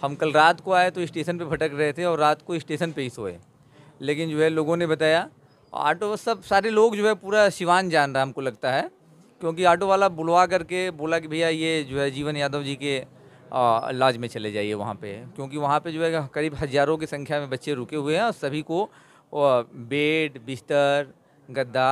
हम कल रात को आए तो स्टेशन पे भटक रहे थे और रात को स्टेशन पे ही सोए। लेकिन जो है लोगों ने बताया, ऑटो सब सारे लोग जो है पूरा सिवान जान रहा हमको लगता है, क्योंकि ऑटो वाला बुलवा करके बोला कि भैया ये जो है जीवन यादव जी के लॉज में चले जाइए वहाँ पे, क्योंकि वहाँ पे जो है करीब हज़ारों की संख्या में बच्चे रुके हुए हैं और सभी को बेड, बिस्तर, गद्दा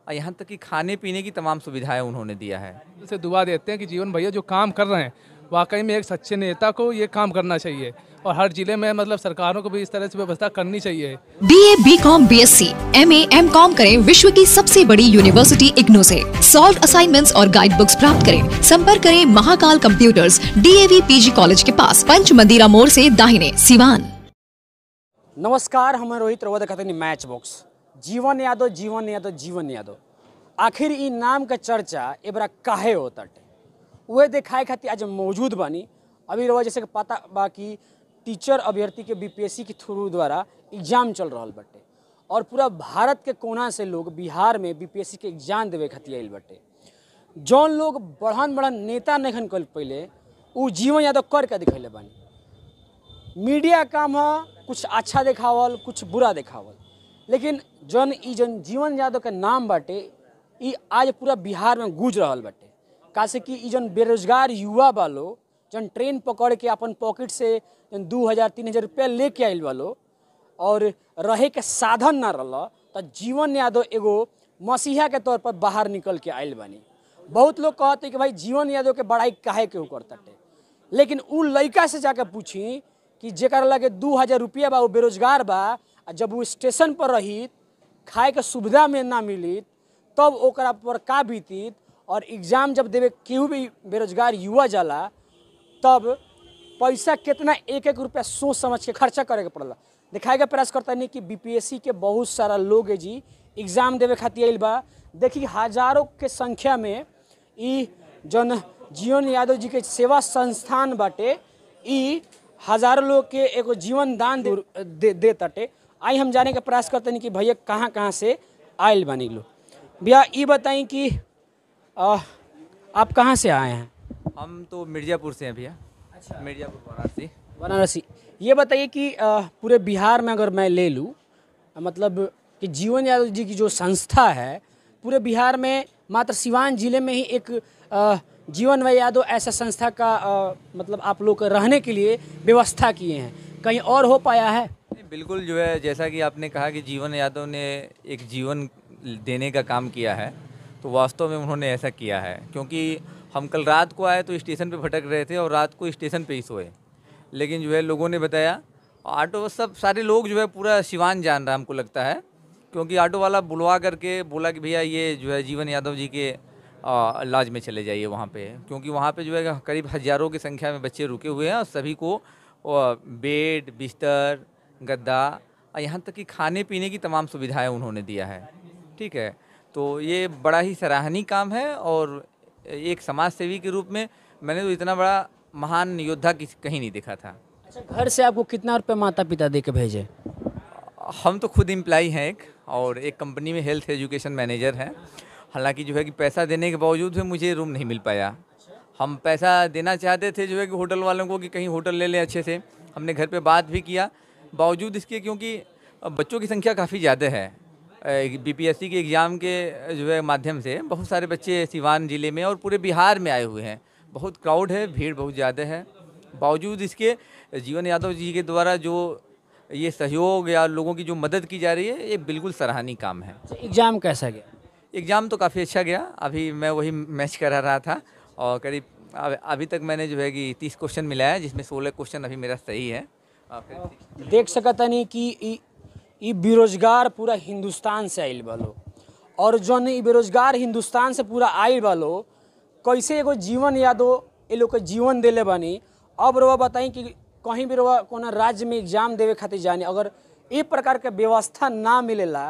और यहाँ तक कि खाने पीने की तमाम सुविधाएं उन्होंने दिया है। से दुआ देते हैं कि जीवन भैया जो काम कर रहे हैं वाकई में एक सच्चे नेता को ये काम करना चाहिए और हर जिले में मतलब सरकारों को भी इस तरह से व्यवस्था करनी चाहिए। BA, BCom, BSc, MA, MCom करें विश्व की सबसे बड़ी यूनिवर्सिटी इग्नू से। सॉल्व असाइनमेंट्स और गाइड बुक्स प्राप्त करें। संपर्क करें Mahakal computers, DAV PG college के पास, पंच मंदिरा मोड़ से दाहिने, सिवान। नमस्कार, हम रोहित रउआ देखत हनी मैच बॉक्स। जीवन यादव, जीवन यादव, जीवन यादव, आखिर ई नाम का चर्चा ए बड़ा काहे होता है वह दिखाए खातिर आज मौजूद बानी। अभी रउआ जैसे कि पता बा कि टीचर अभ्यर्थी के BPSC के थ्रू द्वारा एग्जाम चल रहा बाटे और पूरा भारत के कोना से लोग बिहार में BPSC के एग्जाम देवे खातिर आइल बाटे। जौन लोग बढ़न बढ़न नेता नहीं कल पहले उ जीवन यादव करके दिखैले बानी। मीडिया काम है कुछ अच्छा दिखावल, कुछ बुरा दिखावल, लेकिन जौन जीवन यादव के नाम बाटे ई आज पूरा बिहार में गूंज रहा बाटे। कासे कि ई जौन बेरोजगार युवा बालो जौन ट्रेन पकड़ के अपन पॉकेट से 2000-3000 रुपया लेके आइल बालो और रहे के साधन ना रहा, तो जीवन यादव एगो मसीहा के तौर पर बाहर निकल के आइल बानी। बहुत लोग कहते कि भाई जीवन यादव के बड़ाई काहे केहू करताटे, लेकिन उ लड़का से जाके पूछी कि जेकर लगे 2000 रुपया बा, वो बेरोजगार बा, जब वो स्टेशन पर रही खाए के सुविधा में ना मिली तब ओकरा पर का बीती। और एग्ज़ाम जब देवे केहू भी बेरोजगार युवा जाला तब पैसा कितना एक एक रुपया सोच समझ के खर्चा करे के पड़ला। दिखाए के प्रयास करता नहीं कि BPSC के बहुत सारा लोग जी एग्ज़ाम देवे खातिर आइल बा। देखिए हजारों के संख्या में ई जौन जीवन यादव जी के सेवा संस्थान बाटे ई हजारों लोग के एगो जीवन दान दे ताटे। आई हम जाने का प्रयास करते नहीं कि भैया कहाँ कहाँ से आयल बानी लो। भैया ये बताएं कि आप कहाँ से आए हैं? हम तो मिर्ज़ापुर से हैं भैया। अच्छा, मिर्ज़ापुर वाराणसी। ये बताइए कि पूरे बिहार में अगर मैं ले लूँ मतलब कि जीवन यादव जी की जो संस्था है पूरे बिहार में मात्र सिवान जिले में ही एक जीवन यादव ऐसा संस्था का मतलब आप लोग रहने के लिए व्यवस्था किए हैं, कहीं और हो पाया है? बिल्कुल, जो है जैसा कि आपने कहा कि जीवन यादव ने एक जीवन देने का काम किया है, तो वास्तव में उन्होंने ऐसा किया है, क्योंकि हम कल रात को आए तो स्टेशन पे भटक रहे थे और रात को स्टेशन पे ही सोए। लेकिन जो है लोगों ने बताया, ऑटो सब सारे लोग जो है पूरा सिवान जान रहा हमको लगता है, क्योंकि ऑटो वाला बुलवा करके बोला कि भैया ये जो है जीवन यादव जी के लॉज में चले जाइए वहाँ पे, क्योंकि वहाँ पे जो है करीब हज़ारों की संख्या में बच्चे रुके हुए हैं और सभी को बेड, बिस्तर, गद्दा और यहाँ तक कि खाने पीने की तमाम सुविधाएं उन्होंने दिया है। ठीक है, तो ये बड़ा ही सराहनीय काम है और एक समाज सेवी के रूप में मैंने तो इतना बड़ा महान योद्धा कहीं नहीं देखा था। अच्छा, घर से आपको कितना रुपये माता पिता दे के भेजे? हम तो खुद एम्प्लॉई हैं एक, और एक कंपनी में हेल्थ एजुकेशन मैनेजर हैं। हालांकि जो है कि पैसा देने के बावजूद भी मुझे रूम नहीं मिल पाया। हम पैसा देना चाहते थे जो है कि होटल वालों को कि कहीं होटल ले लें अच्छे से, हमने घर पे बात भी किया, बावजूद इसके क्योंकि बच्चों की संख्या काफ़ी ज़्यादा है। BPSC के एग्ज़ाम के जो है माध्यम से बहुत सारे बच्चे सिवान ज़िले में और पूरे बिहार में आए हुए हैं, बहुत क्राउड है, भीड़ बहुत ज़्यादा है। बावजूद इसके जीवन यादव जी के द्वारा जो ये सहयोग या लोगों की जो मदद की जा रही है, ये बिल्कुल सराहनीय काम है। एग्ज़ाम कैसा गया? एग्ज़ाम तो काफ़ी अच्छा गया। अभी मैं वही मैच करा रहा था और करीब अभी तक मैंने जो है कि 30 क्वेश्चन मिलाया, जिसमें 16 क्वेश्चन अभी मेरा सही है। देख सकता नहीं कि ई बेरोजगार पूरा हिंदुस्तान से आइल बालो और जौन ई बेरोजगार हिंदुस्तान से पूरा आइल बालो कैसे एगो जीवन यादव ये लोग के जीवन देले बानी। अब रउआ बताई कि कहीं भी रउआ कोनो राज्य में एग्जाम देवे खातिर जानी, अगर ए प्रकार के व्यवस्था ना मिलेला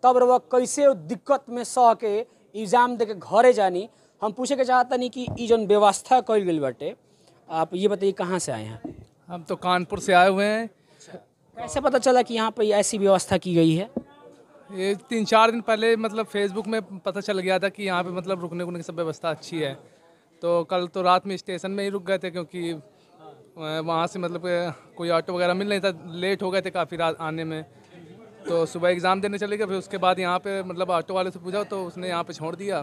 तब रउआ कैसे दिक्कत में सह के एग्जाम दे के घरे जानी। हम पूछे के चाहता नहीं कि ई जौन व्यवस्था कइल गइल बाटे, आप ये बताइए कहाँ से आए हैं? हम तो कानपुर से आए हुए हैं। कैसे पता चला कि यहाँ पर ऐसी व्यवस्था की गई है? ये 3-4 दिन पहले मतलब फेसबुक में पता चल गया था कि यहाँ पे मतलब रुकने की सब व्यवस्था अच्छी है, तो कल तो रात में स्टेशन में ही रुक गए थे, क्योंकि वहाँ से मतलब कोई ऑटो वगैरह मिल नहीं था, लेट हो गए थे काफ़ी रात आने में। तो सुबह एग्ज़ाम देने चले गए, फिर उसके बाद यहाँ पे मतलब ऑटो वाले से पूछा तो उसने यहाँ पे छोड़ दिया।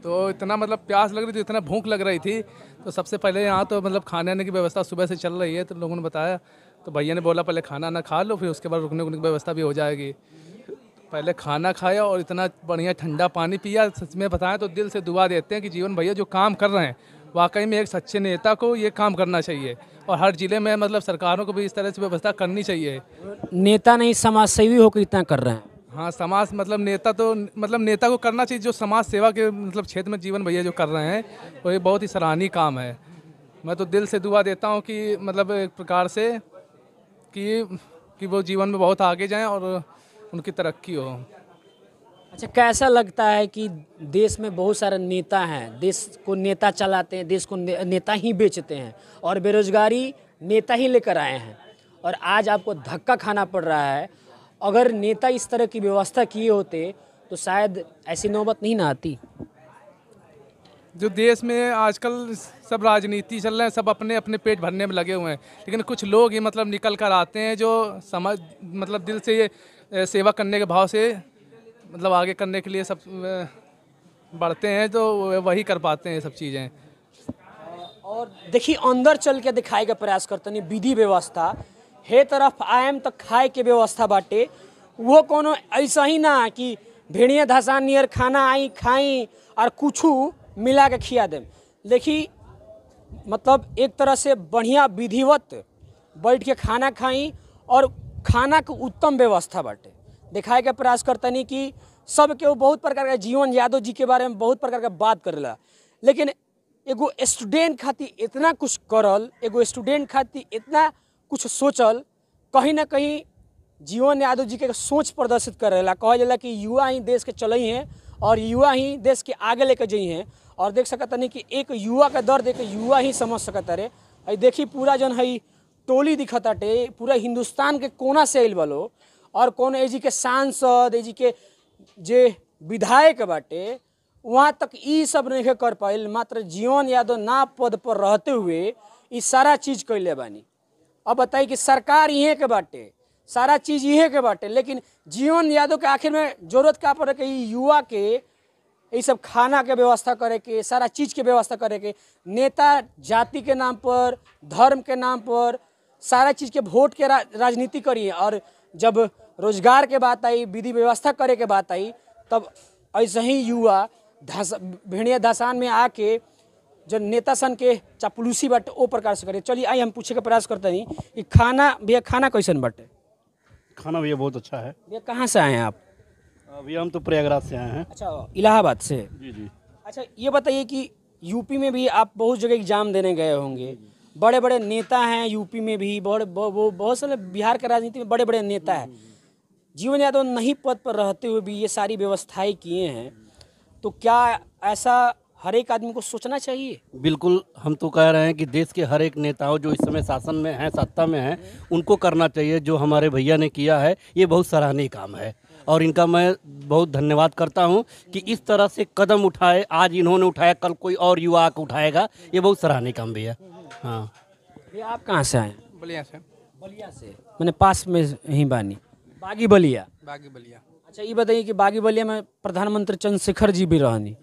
तो इतना मतलब प्यास लग रही थी, इतना भूख लग रही थी, तो सबसे पहले यहाँ तो मतलब खाने आने की व्यवस्था सुबह से चल रही है, तो लोगों ने बताया, तो भैया ने बोला पहले खाना ना खा लो, फिर उसके बाद रुकने की व्यवस्था भी हो जाएगी। पहले खाना खाया और इतना बढ़िया ठंडा पानी पिया, सच में बताएं तो दिल से दुआ देते हैं कि जीवन भैया जो काम कर रहे हैं, वाकई में एक सच्चे नेता को ये काम करना चाहिए और हर ज़िले में मतलब सरकारों को भी इस तरह से व्यवस्था करनी चाहिए। नेता नहीं समाज सेवी होकर इतना कर रहे हैं। हाँ, समाज मतलब नेता तो मतलब नेता को करना चाहिए, जो समाज सेवा के मतलब क्षेत्र में जीवन भैया जो कर रहे हैं वो ये बहुत ही सराहनीय काम है। मैं तो दिल से दुआ देता हूँ कि मतलब एक प्रकार से कि वो जीवन में बहुत आगे जाएं और उनकी तरक्की हो। अच्छा, कैसा लगता है कि देश में बहुत सारे नेता हैं, देश को नेता चलाते हैं, देश को नेता ही बेचते हैं और बेरोजगारी नेता ही लेकर आए हैं, और आज आपको धक्का खाना पड़ रहा है। अगर नेता इस तरह की व्यवस्था किए होते तो शायद ऐसी नौबत नहीं ना आती। जो देश में आजकल सब राजनीति चल रहे हैं, सब अपने अपने पेट भरने में लगे हुए हैं, लेकिन कुछ लोग ही मतलब निकल कर आते हैं जो समझ मतलब दिल से ये सेवा करने के भाव से मतलब आगे करने के लिए सब बढ़ते हैं, तो वही कर पाते हैं सब चीज़ें। और देखिए अंदर चल के दिखाए के प्रयास करते नहीं, विधि व्यवस्था हे तरफ आयम तो खाए के व्यवस्था बाटे, वो कोनो ऐसा ही ना कि भेड़िया धसान नियर खाना आई खाई और कुछ मिला के खिया दें। देखिए मतलब एक तरह से बढ़िया विधिवत बैठ के खाना खाई और खाना के उत्तम व्यवस्था बाटे, दिखाए के प्रयास करता नहीं कि सबके वो बहुत प्रकार का जीवन यादव जी के बारे में बहुत प्रकार का बात करेला, लेकिन एगो स्टूडेंट खातिर इतना कुछ करल, एगो स्टूडेंट खातिर इतना कुछ सोचल, कहीं ना कहीं जीवन यादव जी के सोच प्रदर्शित करेला। कहा जाला कि युवा ही देश के चलई हैं और युवा ही देश के आगे लेकर जाइ हैं, और देख सकता नहीं कि एक युवा का दर्द एक युवा ही समझ सकता रे। है देखी पूरा जन है टोली दिखताटे, पूरा हिंदुस्तान के कोना से आइल वालो, और कौन एजी के सांसद एजी के जे विधायक बाटे वहाँ तक ई सब नहीं कर पाइल, मात्र जीवन यादव ना पद पर रहते हुए ये सारा चीज़ कैले बानी। अब बताई कि सरकार इहे के बाटे, सारा चीज़ इहे के बाटे, लेकिन जीवन यादव के आखिर में जरूरत का पड़े कि युवा के ये सब खाना के व्यवस्था करे के, सारा चीज़ के व्यवस्था करे के। नेता जाति के नाम पर, धर्म के नाम पर सारा चीज़ के वोट के राजनीति करिए, और जब रोजगार के बात आई, विधि व्यवस्था करे के बात आई, तब ऐसे ही युवा भेड़िया धसान में आके जो नेता सन के चापलूसी बाटे ओ प्रकार से करे। चलिए आई हम पूछे के प्रयास करते नहीं कि खाना भैया खाना कैसन बाटे? खाना भैया बहुत अच्छा है। भैया कहाँ से आए हैं आप? भैया हम तो प्रयागराज से आए हैं। अच्छा, इलाहाबाद से। जी जी। अच्छा ये बताइए कि यूपी में भी आप बहुत जगह एग्जाम देने गए होंगे, बड़े बड़े नेता हैं यूपी में भी, बहुत सारे बिहार के राजनीति में बड़े बड़े नेता हैं। जीवन यादव नहीं पद पर रहते हुए भी ये सारी व्यवस्थाएं किए हैं, तो क्या ऐसा हर एक आदमी को सोचना चाहिए? बिल्कुल, हम तो कह रहे हैं कि देश के हर एक नेताओं जो इस समय शासन में हैं, सत्ता में हैं, उनको करना चाहिए। जो हमारे भैया ने किया है ये बहुत सराहनीय काम है और इनका मैं बहुत धन्यवाद करता हूं कि इस तरह से कदम उठाए। आज इन्होंने उठाया, कल कोई और युवा आकर उठाएगा, ये बहुत सराहनीय काम भैया। हाँ भैया आप कहाँ से आए? बलिया से। बलिया से, मैंने पास में ही बानी, बागी बलिया। बागी बलिया। अच्छा ये बताइए कि बागी बलिया में प्रधानमंत्री चंद्रशेखर जी भी रहनी,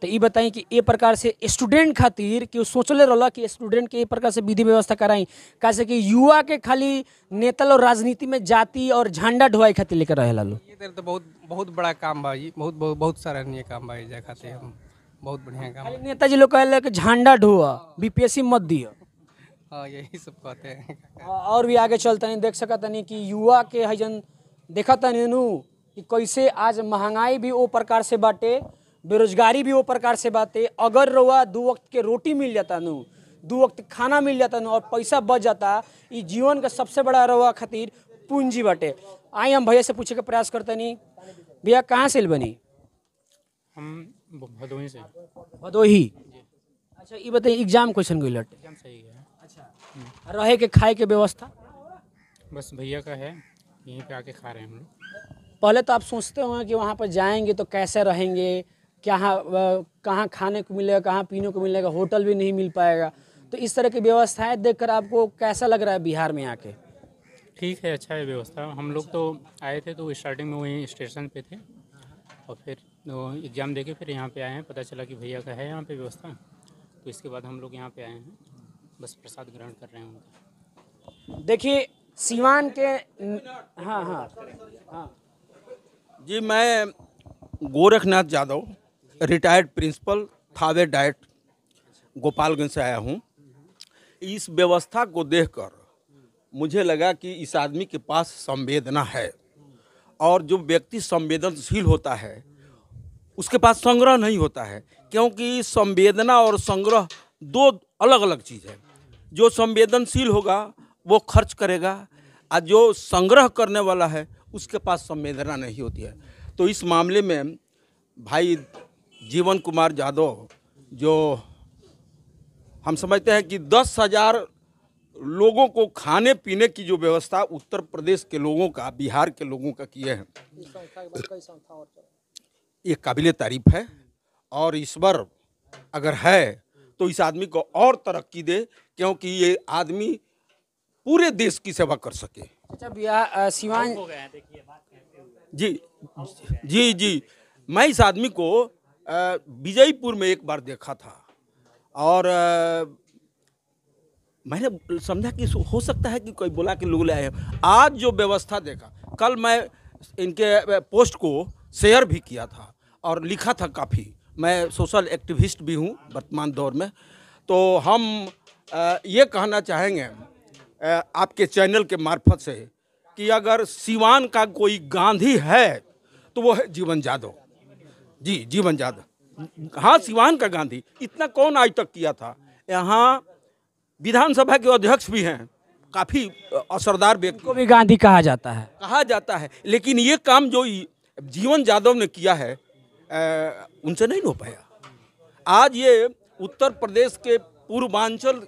तो ये बताइए कि ये प्रकार से स्टूडेंट खातिर कि सोचले रहा कि स्टूडेंट के ये प्रकार से विधि व्यवस्था कराई, कैसे कि युवा के खाली नेता और राजनीति में जाति और झंडा ढोवाई खातिर लेकर रहे लो। ये तो बहुत बड़ा काम बा जी, बहुत सराहनीय काम बा जा खातिर हम बहुत बढ़िया काम। खाली नेताजी लोग कहले कि झंडा ढोआ, बीपीएससी मत दियो। हाँ यही सब कहते हैं। और भी आगे चलता नहीं, देख सकता नहीं कि युवा के है जन देखता नहीं कि कैसे आज महंगाई भी वो प्रकार से बाटे, बेरोजगारी भी वो प्रकार से बाटे। अगर रउआ 2 वक्त के रोटी मिल जाता नू, 2 वक्त खाना मिल जाता नू और पैसा बच जाता, ये जीवन का सबसे बड़ा रउआ खातिर पूंजी बाटे। आई हम भैया से पूछे के प्रयास करते नहीं, भैया कहाँ से बनी? हम भदोही से। भदोही। अच्छा ये बताइए एग्जाम क्वेश्चन गई लटे? एकदम सही है। अच्छा रहे के खाए के व्यवस्था? बस भैया का है, यहीं पे आके खा रहे हैं हम लोग। पहले तो आप सोचते होंगे कि वहाँ पर जाएंगे तो कैसे रहेंगे, क्या कहाँ खाने को मिलेगा, कहाँ पीने को मिलेगा, होटल भी नहीं मिल पाएगा, तो इस तरह की व्यवस्थाएं देखकर आपको कैसा लग रहा है बिहार में आके? ठीक है, अच्छा है व्यवस्था। हम लोग तो आए थे तो स्टार्टिंग में वहीं स्टेशन पे थे और फिर एग्ज़ाम देके फिर यहाँ पे आए हैं। पता चला कि भैया का है यहाँ पे व्यवस्था, तो इसके बाद हम लोग यहाँ पे आए हैं, बस प्रसाद ग्रहण कर रहे हैं उनका। देखिए सीवान के हाँ हाँ हाँ जी, मैं Gorakhnath Yadav, retired principal Thawe DIET, Gopalganj से आया हूँ। इस व्यवस्था को देखकर मुझे लगा कि इस आदमी के पास संवेदना है, और जो व्यक्ति संवेदनशील होता है उसके पास संग्रह नहीं होता है, क्योंकि संवेदना और संग्रह दो अलग अलग चीज़ है। जो संवेदनशील होगा वो खर्च करेगा, और जो संग्रह करने वाला है उसके पास संवेदना नहीं होती है। तो इस मामले में भाई जीवन कुमार यादव, जो हम समझते हैं कि 10,000 लोगों को खाने पीने की जो व्यवस्था उत्तर प्रदेश के लोगों का, बिहार के लोगों का किए हैं, ये काबिले तारीफ है। और ईश्वर अगर है तो इस आदमी को और तरक्की दे, क्योंकि ये आदमी पूरे देश की सेवा कर सके। अच्छा सिवान जी जी जी, मैं इस आदमी को विजयपुर में एक बार देखा था, और मैंने समझा कि हो सकता है कि कोई बोला कि लोग ले आए हैं। आज जो व्यवस्था देखा, कल मैं इनके पोस्ट को शेयर भी किया था और लिखा था काफ़ी। मैं सोशल एक्टिविस्ट भी हूँ वर्तमान दौर में। तो हम ये कहना चाहेंगे आपके चैनल के मार्फत से कि अगर सिवान का कोई गांधी है तो वो है जीवन यादव जी, जीवन यादव। हाँ, सिवान का गांधी इतना कौन आज तक किया था। यहाँ विधानसभा के अध्यक्ष भी हैं, काफ़ी असरदार व्यक्ति को भी गांधी कहा जाता है, लेकिन ये काम जो जीवन यादव ने किया है उनसे नहीं हो पाया। आज ये उत्तर प्रदेश के पूर्वांचल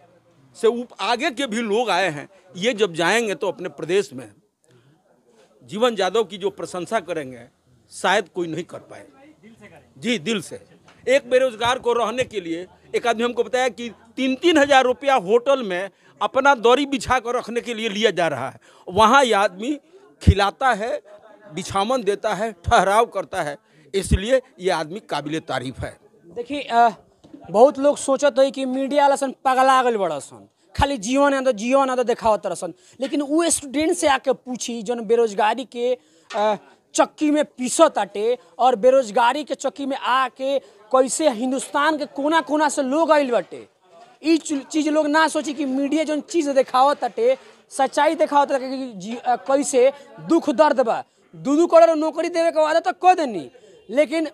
से आगे के भी लोग आए हैं, ये जब जाएंगे तो अपने प्रदेश में जीवन यादव की जो प्रशंसा करेंगे शायद कोई नहीं कर पाए। जी, दिल से। एक बेरोजगार को रहने के लिए एक आदमी हमको बताया कि 3-3 हज़ार रुपया होटल में अपना दौरी बिछा कर रखने के लिए लिया जा रहा है। वहाँ ये आदमी खिलाता है, बिछावन देता है, ठहराव करता है, इसलिए ये आदमी काबिले तारीफ है। देखिए बहुत लोग सोचत है कि मीडिया वाला सन पगला गल बड़ा सन, खाली जीवन है तो देखावत रसन। लेकिन वो स्टूडेंट से आके पूछी जो बेरोजगारी के चक्की में पीसत आटे, और बेरोजगारी के चक्की में आके कैसे हिंदुस्तान के कोना कोना से लोग आइल बाटे। ई चीज़ लोग ना सोची कि मीडिया जो चीज़ देखावत आटे, सच्चाई देखावत कि कैसे दुख दर्द बा। 2-2 करोड़ नौकरी देवे के वादा तो कह देनी, लेकिन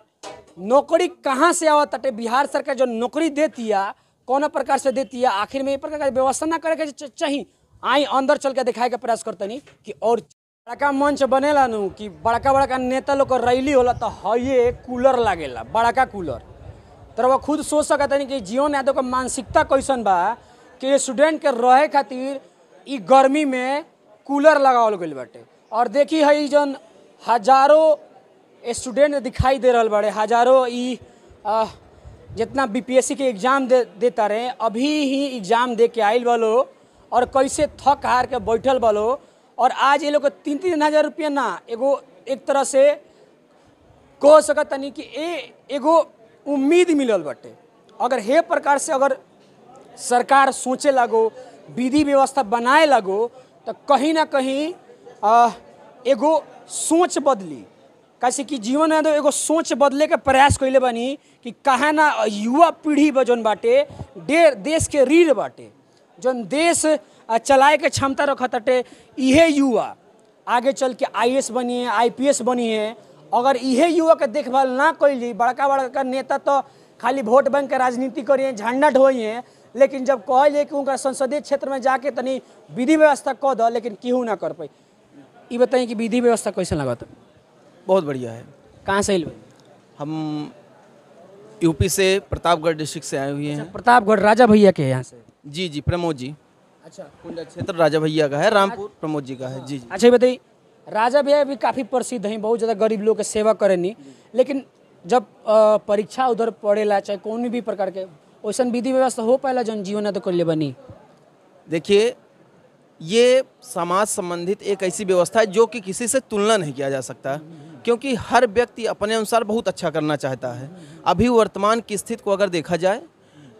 नौकरी कहाँ से आवत आटे? बिहार सरकार जो नौकरी देती है कौन प्रकार से देती है, आखिर में ये प्रकार की व्यवस्था ना करे के चाहिए। आई अंदर चल के दिखाए के प्रयास करते नहीं कि और बड़का मंच बनेला नु कि बड़का बड़का नेता लोग रैली होला तो हये कूलर लागेला, बड़का कूलर। तो वो खुद सोच सकते नहीं कि जीवन यादव का मानसिकता कैसन बा कि स्टूडेंट के रहे खातिर ई गर्मी में कूलर लगावल गइल बाटे। और देखी है जन हजारों स्टूडेंट दिखाई दे रहा बड़े, हजारों ई जितना बीपीएससी के एग्ज़ाम देता रहे, अभी ही एग्ज़ाम दे के आइल वालो और कैसे थक हार के बैठल वालो। और आज ये लोग 3-3 हज़ार रुपया ना एक तरह से कह सकत नहीं कि एगो उम्मीद मिलल बाटे। अगर हे प्रकार से अगर सरकार सोचे लगो, विधि व्यवस्था बनाए लगो, तो कहीं ना कहीं एगो सोच बदली। कैसे कि जीवन यादव एगो सोच बदले के प्रयास कैले बनी कि कहा ना युवा पीढ़ी जौन बाटे देश के रीढ़ बाटे, जौन देश चलाए के क्षमता रखत बाटे, इहे युवा आगे चल के आईएएस बनी है, आईपीएस बनी है। अगर इहे युवा के देखभाल ना कैली, बड़का बड़का नेता तो खाली वोट बैंक के राजनीति करिए, झंडा ढोइए, लेकिन जब कहलिए कि उनका संसदीय क्षेत्र में जाके तनी विधि व्यवस्था कह दो, लेकिन केहू ना कर पाई। ये बताइए कि विधि व्यवस्था कैसे लगता? बहुत बढ़िया है। कहाँ से? हम यूपी से प्रतापगढ़ डिस्ट्रिक्ट से आए हुए हैं। प्रतापगढ़ राजा भैया के यहाँ से? जी जी, प्रमोद जी। अच्छा, कुंडा क्षेत्र राजा भैया का है, रामपुर प्रमोद जी का है। जी जी। अच्छा, ये बताइए राजा भैया भी काफ़ी प्रसिद्ध हैं, बहुत ज़्यादा गरीब लोग के सेवा करेनी, लेकिन जब परीक्षा उधर पड़ेला चाहे कौन भी प्रकार के वैसन विधि व्यवस्था हो पाएला जौन जीवन यादव कर ले बनी? देखिए, ये समाज संबंधित एक ऐसी व्यवस्था है जो कि किसी से तुलना नहीं किया जा सकता, क्योंकि हर व्यक्ति अपने अनुसार बहुत अच्छा करना चाहता है। अभी वर्तमान की स्थिति को अगर देखा जाए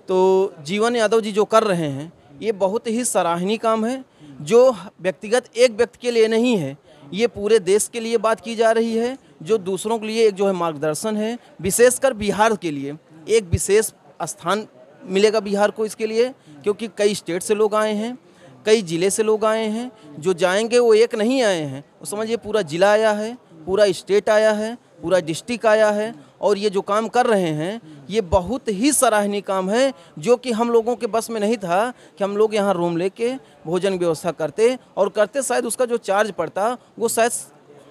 तो जीवन यादव जी जो कर रहे हैं ये बहुत ही सराहनीय काम है, जो व्यक्तिगत एक व्यक्ति के लिए नहीं है, ये पूरे देश के लिए बात की जा रही है, जो दूसरों के लिए एक जो है मार्गदर्शन है। विशेषकर बिहार के लिए एक विशेष स्थान मिलेगा बिहार को इसके लिए, क्योंकि कई स्टेट से लोग आए हैं, कई ज़िले से लोग आए हैं। जो जाएंगे वो एक नहीं आए हैं, वो समझिए पूरा ज़िला आया है, पूरा स्टेट आया है, पूरा डिस्ट्रिक्ट आया है। और ये जो काम कर रहे हैं ये बहुत ही सराहनीय काम है, जो कि हम लोगों के बस में नहीं था कि हम लोग यहाँ रूम लेके भोजन व्यवस्था करते, और करते शायद उसका जो चार्ज पड़ता वो शायद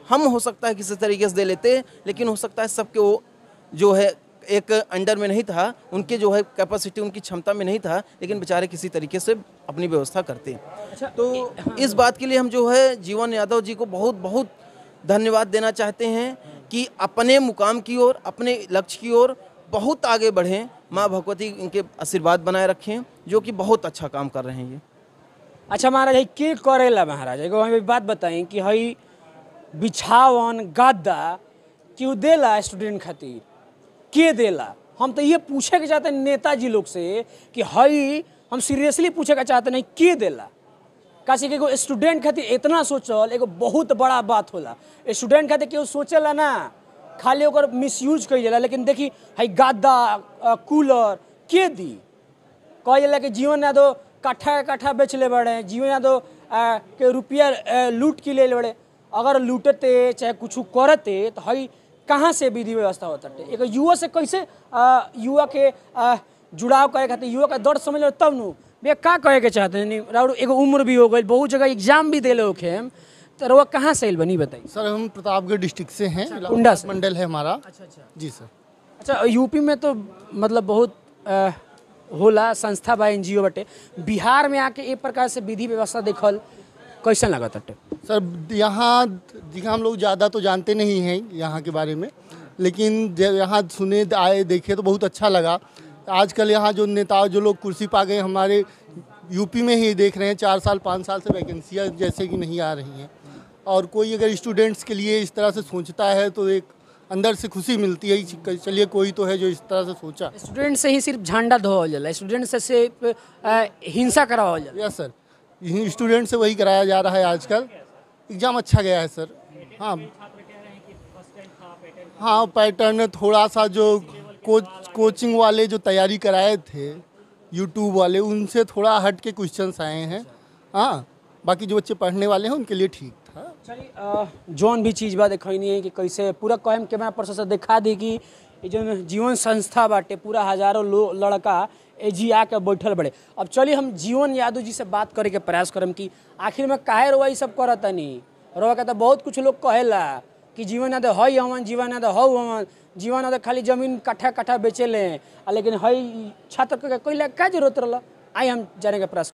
हम हो सकता है किसी तरीके से दे लेते, लेकिन हो सकता है सबके वो जो है एक अंडर में नहीं था, उनके जो है कैपेसिटी उनकी क्षमता में नहीं था, लेकिन बेचारे किसी तरीके से अपनी व्यवस्था करते। तो इस बात के लिए हम जो है जीवन यादव जी को बहुत बहुत धन्यवाद देना चाहते हैं कि अपने मुकाम की ओर, अपने लक्ष्य की ओर बहुत आगे बढ़ें। माँ भगवती इनके आशीर्वाद बनाए रखें, जो कि बहुत अच्छा काम कर रहे हैं ये। अच्छा महाराज, है के करेला महाराज? एगो हमें बात बताई कि हई बिछावन गद्दा क्यों देला स्टूडेंट खातिर, के देला? हम तो ये पूछे के चाहते हैं नेताजी लोग से कि हई हम सीरियसली पूछे के चाहते नहीं के देला। काशी के एगो स्टूडेंट खातिर इतना सोचल एगो बहुत बड़ा बात होला। स्टूडेंट खातिर केहू सोचेला ना, खाली ओकर मिसयूज कई जाला। लेकिन देखी हई गद्दा कूलर के दी, कह जाला कि जीवन यादव कट्ठा बेच ले बड़े, जीवन यादव के रुपया लूट के ले बड़े। अगर लूटते चाहे कुछ करते तो हई कहाँ से विधि व्यवस्था होता है? एक युवा से कैसे युवा के जुड़ाव करे खातिर, युवा का दर्द समझ लो तब नु भैया का कहे के चाहते हैं। राउर एगो उम्र भी हो गई, बहुत जगह एग्जाम भी दे लो खे, तो रउआ कहाँ से बनी बताइए? सर हम प्रतापगढ़ डिस्ट्रिक्ट से हैं, कुंडा से मंडल है हमारा। अच्छा अच्छा जी सर। अच्छा, यूपी में तो मतलब बहुत होला संस्था बा, NGO बटे। बिहार में आके एक प्रकार से विधि व्यवस्था देखल कैसा लगा तटे? सर यहाँ हम लोग ज़्यादा तो जानते नहीं हैं यहाँ के बारे में, लेकिन जब यहाँ सुने आए देखे तो बहुत अच्छा लगा। आजकल यहाँ जो नेता जो लोग कुर्सी पा गए हमारे यूपी में ही देख रहे हैं, 4 साल 5 साल से वैकेंसियाँ जैसे कि नहीं आ रही हैं। और कोई अगर स्टूडेंट्स के लिए इस तरह से सोचता है तो एक अंदर से खुशी मिलती है, चलिए कोई तो है जो इस तरह से सोचा। स्टूडेंट से ही सिर्फ झंडा धोवल जाला, स्टूडेंट से सिर्फ हिंसा करावल जाला? यस सर, स्टूडेंट से वही कराया जा रहा है आजकल। एग्ज़ाम अच्छा गया है सर। हाँ, पैटर्न थोड़ा सा जो कोचिंग वाले जो तैयारी कराए थे यूट्यूब वाले, उनसे थोड़ा हट के क्वेश्चंस आए हैं। हाँ, बाकी जो बच्चे पढ़ने वाले हैं उनके लिए ठीक था। चलिए, जौन भी चीज़ बा देखनी है कि कैसे पूरा कहम कैमरा पर्सन से दिखा दी कि जो जीवन संस्था बाटे पूरा हजारों लड़का एजी आके बैठल बड़े। अब चलिए हम जीवन यादव जी से बात करे के प्रयास करम कि आखिर में काहे रउआ ई सब करतनी। रउआ के तो बहुत कुछ लोग कहेला कि जीवन यादव हई हमन, जीवन यादव हऊ हमन, जीवन यादव खाली जमीन कट्ठा बेचे ले, लेकिन हई छात्र के कोई का जरूरत रहा। आई हम जाने के प्रयास